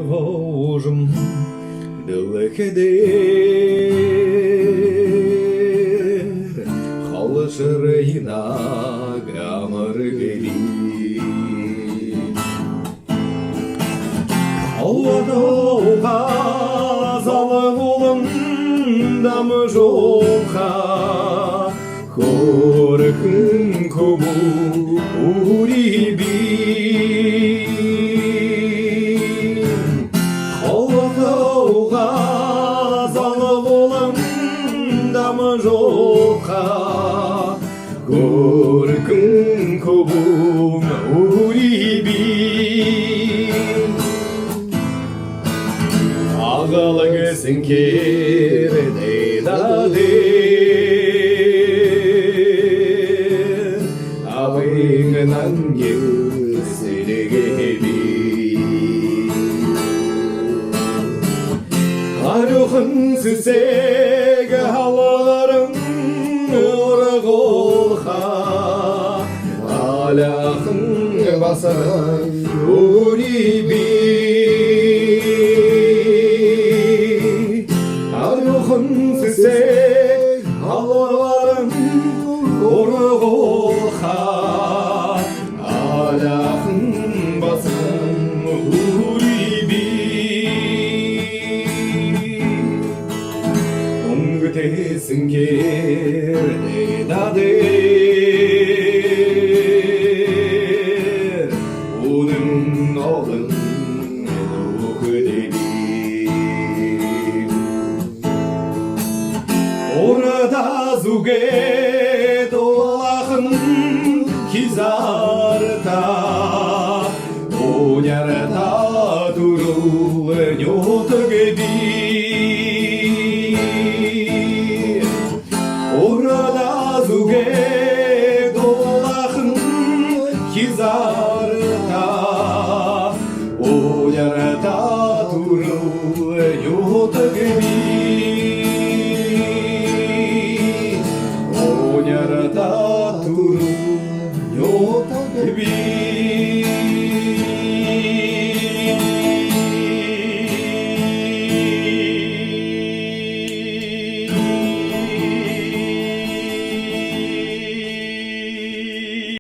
тривожим dilekeder Halışır yina gamır gelir Allah'da zalım olun damı жолға Көркін көбу урибин Қалатауға залы болын дамы жолға Көркін көбу урибин Ағалыңызың керді дады Абыңынан есілігеби Арухын сүсегі халарың ұрық олға Алақын басар уриби Арухын сүсек халарың ұрық олға Алақын басар уриби Оңгытесің керді дадыр Оның алдын өкідеді Орада зуге толақын кизарта Онярта дұрыл нөтір